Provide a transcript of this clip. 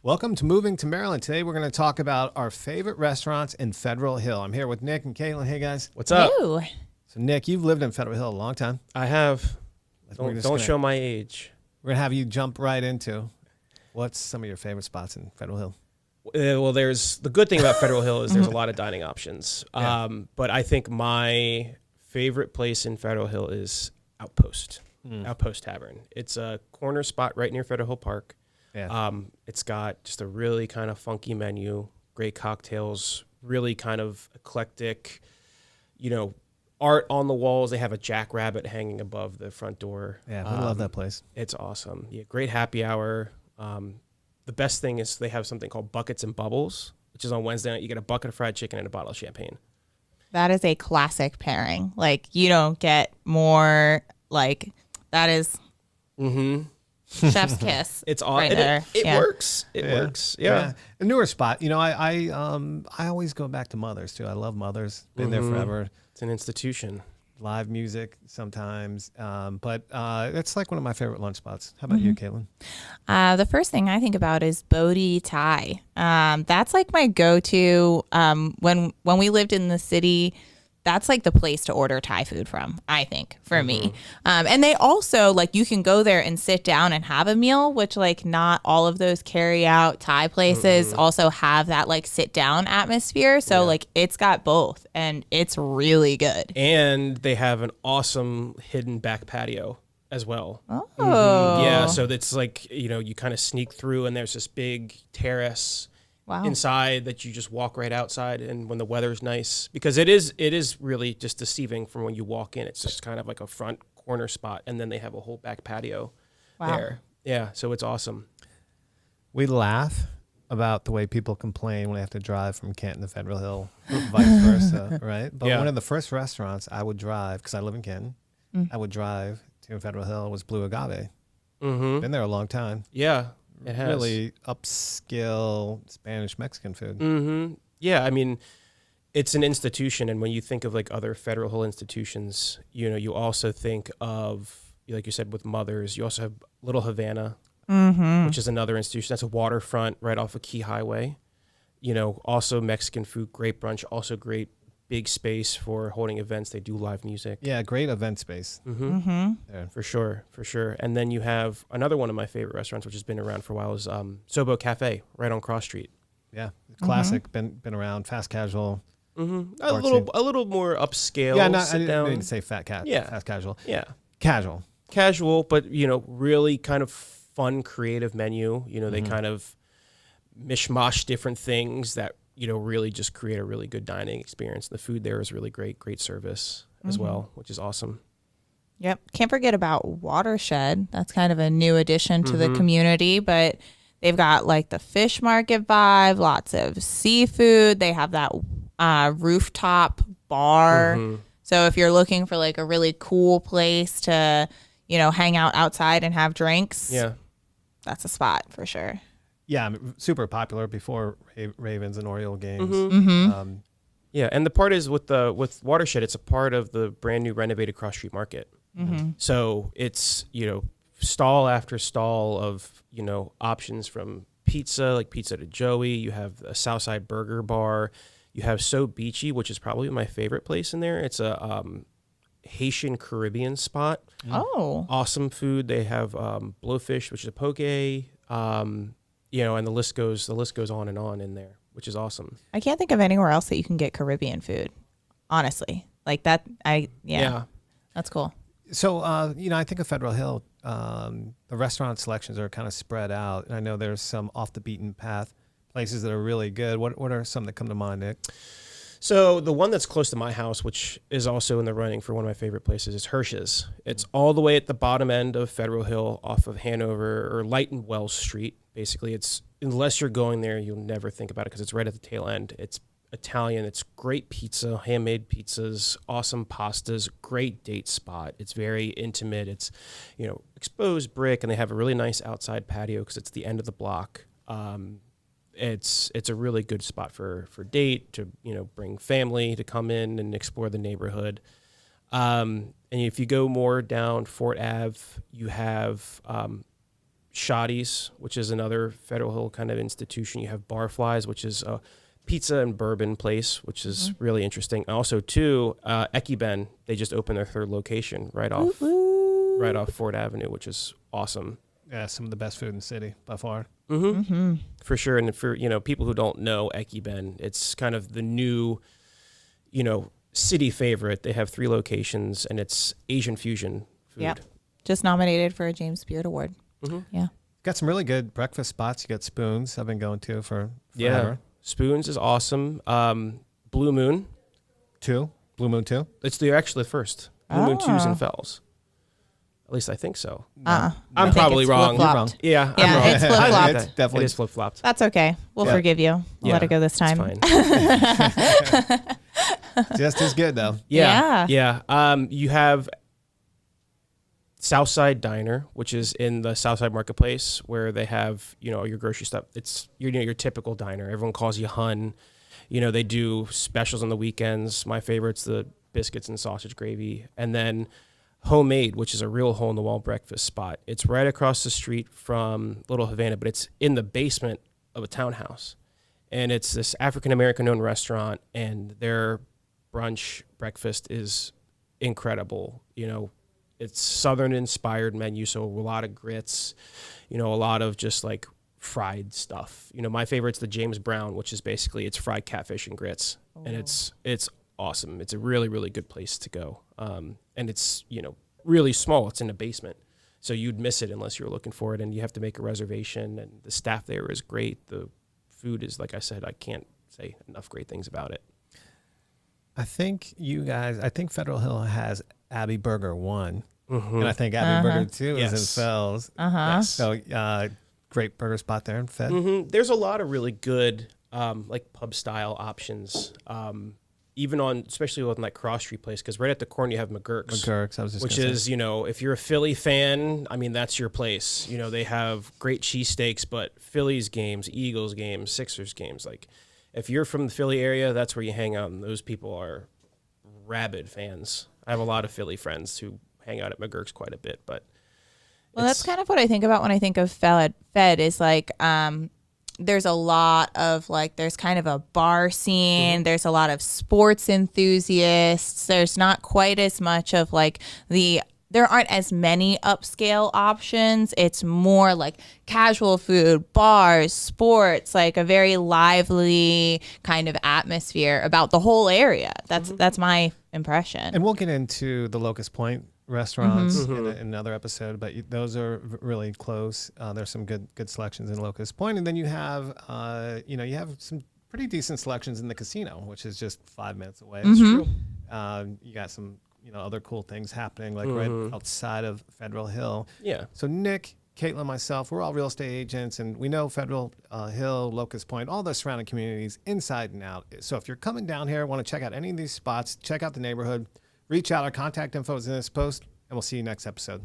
Welcome to Moving to Maryland. Today we're going to talk about our favorite restaurants in Federal Hill. I'm here with Nick and Caitlin. Hey, guys. What's up? Ew. So, Nick, you've lived in Federal Hill a long time. I have. We're Don't show my age. We're going to have you jump right into what's some of your favorite spots in Federal Hill? Well, there's the good thing about Federal Hill is there's a lot of dining options. Yeah. But I think my favorite place in Federal Hill is Outpost Tavern. It's a corner spot right near Federal Hill Park. Yeah. It's got just a really kind of funky menu, great cocktails, really kind of eclectic, art on the walls. They have a jackrabbit hanging above the front door. Yeah, we love that place. It's awesome. Yeah, great happy hour. The best thing is they have something called Buckets and Bubbles, which is on Wednesday night. You get a bucket of fried chicken and a bottle of champagne. That is a classic pairing. Like, you don't get more, like, that is chef's kiss. It's awesome. Right there. It works. It works. Yeah. A newer spot. I always go back to Mother's, too. I love Mother's. Been there forever. It's an institution. Live music sometimes. But it's like one of my favorite lunch spots. How about you, Caitlin? The first thing I think about is Bodhi Thai. That's like my go-to. When we lived in the city, that's like the place to order Thai food from, I think, for me. And they also, like, you can go there and sit down and have a meal, which, like, not all of those carry out Thai places also have that, like, sit down atmosphere. So, like, it's got both and it's really good. And they have an awesome hidden back patio as well. Oh. Yeah. So it's like, you kind of sneak through and there's this big terrace inside that you just walk right outside, and when the weather's nice, because it is really just deceiving from when you walk in. It's just kind of like a front corner spot, and then they have a whole back patio there. Yeah, so it's awesome. We laugh about the way people complain when they have to drive from Canton to Federal Hill, vice versa, right? But one of the first restaurants I would drive, because I live in Canton, I would drive to Federal Hill was Blue Agave. Been there a long time. Yeah. It has. Really upscale Spanish-Mexican food. Yeah, I mean, it's an institution, and when you think of like other Federal Hill institutions, you also think of, like you said, with Mother's. You also have Little Havana, which is another institution. That's a waterfront right off of Key Highway. Also Mexican food, great brunch, also great big space for holding events. They do live music. Yeah, great event space. Yeah, for sure. And then you have another one of my favorite restaurants, which has been around for a while, is Sobo Cafe, right on Cross Street. Yeah, classic. Been around. Fast casual. A little more upscale. Yeah, I sit down. didn't say fast casual. Yeah, Casual, but really kind of fun, creative menu. They kind of mishmash different things that really just create a really good dining experience. The food there is really great service as well, which is awesome. Yep. Can't forget about Watershed. That's kind of a new addition to the community, but they've got like the fish market vibe, lots of seafood. They have that rooftop bar. So if you're looking for like a really cool place to, hang out outside and have drinks, that's a spot for sure. Yeah, super popular before Ravens and Oriole games. Yeah, and the part is with Watershed, it's a part of the brand new renovated Cross Street Market. So it's stall after stall of options from pizza, like Pizza to Joey. You have a Southside Burger Bar. You have Sobeachy, which is probably my favorite place in there. It's a Haitian Caribbean spot. Oh, awesome food. They have blowfish, which is a poke. And the list goes on and on in there, which is awesome. I can't think of anywhere else that you can get Caribbean food, honestly. Like that, that's cool. So, I think of Federal Hill, the restaurant selections are kind of spread out. And I know there's some off the beaten path places that are really good. What are some that come to mind, Nick? So the one that's close to my house, which is also in the running for one of my favorite places, is Hirsch's. It's all the way at the bottom end of Federal Hill off of Hanover or Light and Wells Street. Basically, unless you're going there, you'll never think about it because it's right at the tail end. It's Italian. It's great pizza, handmade pizzas, awesome pastas, great date spot. It's very intimate. It's, exposed brick, and they have a really nice outside patio because it's the end of the block. It's a really good spot for date to, bring family to come in and explore the neighborhood. And if you go more down Fort Ave, you have Shotti's, which is another Federal Hill kind of institution. You have Barflies, which is a pizza and bourbon place, which is really interesting. Also, too, Ekiben, they just opened their third location right off Ford Avenue, which is awesome. Yeah, some of the best food in the city by far. For sure. And for, people who don't know Ekiben, it's kind of the new, city favorite. They have 3 locations, and it's Asian fusion food. Yep. Just nominated for a James Beard Award. Yeah. Got some really good breakfast spots. You got Spoons I've been going to for forever. Yeah. Spoons is awesome. Blue Moon. Blue Moon 2? It's actually the first. Blue Moon 2's in Fells. At least I think so. I'm probably wrong. You're wrong. Yeah, I'm wrong. It's flip-flopped. It's definitely It is flip-flopped. That's okay. We'll forgive you. We'll let it go this time. It's fine. just as good, though. Yeah. You have Southside Diner, which is in the Southside Marketplace, where they have, your grocery stuff. It's your typical diner. Everyone calls you Hun. They do specials on the weekends. My favorite's the biscuits and sausage gravy. And then Homemade, which is a real hole-in-the-wall breakfast spot. It's right across the street from Little Havana, but it's in the basement of a townhouse. And it's this African-American-owned restaurant, and their brunch breakfast is incredible. It's Southern-inspired menu, so a lot of grits, a lot of just like fried stuff. My favorite's the James Brown, which is basically it's fried catfish and grits, and it's awesome. It's a really, really good place to go. And it's, really small. It's in a basement. So you'd miss it unless you were looking for it, and you have to make a reservation, and the staff there is great. The food is, like I said, I can't say enough great things about it. I think Federal Hill has Abbey Burger 1, and I think Abbey Burger 2 is in Fells. Yes. So great burger spot there in Fed. There's a lot of really good like pub-style options, especially on like Cross Street place, because right at the corner you have MaGerks. I was just which gonna is, say. If you're a Philly fan, that's your place. They have great cheesesteaks, but Phillies games, Eagles games, Sixers games, like if you're from the Philly area, that's where you hang out, and those people are rabid fans. I have a lot of Philly friends who hang out at MaGerks quite a bit, but that's kind of what I think about when I think of Fed is like, there's a lot of there's kind of a bar scene. There's a lot of sports enthusiasts. There's not quite as much of there aren't as many upscale options. It's more like casual food, bars, sports, like a very lively kind of atmosphere about the whole area. That's my impression. And we'll get into the Locust Point restaurants in another episode, but those are really close. There's some good selections in Locust Point, and then you have you have some pretty decent selections in the casino, which is just 5 minutes away. That's true. You got some other cool things happening right outside of Federal Hill. Yeah. So Nick, Caitlin, myself, we're all real estate agents, and we know Federal Hill, Locust Point, all the surrounding communities inside and out. So if you're coming down here, want to check out any of these spots, check out the neighborhood, reach out. Our contact info is in this post, and we'll see you next episode.